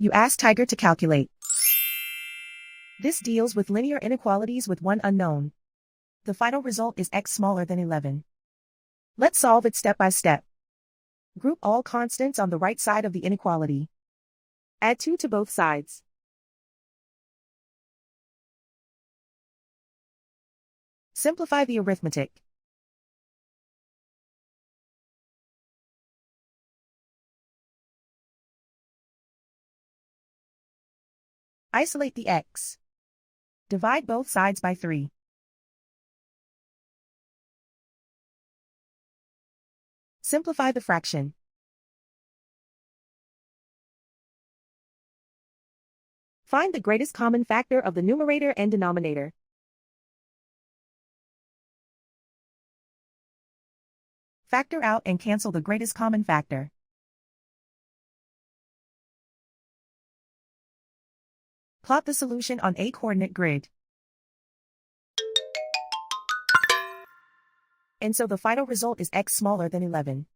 You ask Tiger to calculate. This deals with linear inequalities with one unknown. The final result is x smaller than 11. Let's solve it step by step. Group all constants on the right side of the inequality. Add 2 to both sides. Simplify the arithmetic. Isolate the x. Divide both sides by 3. Simplify the fraction. Find the greatest common factor of the numerator and denominator. Factor out and cancel the greatest common factor. Plot the solution on a coordinate grid. And so the final result is x smaller than 11.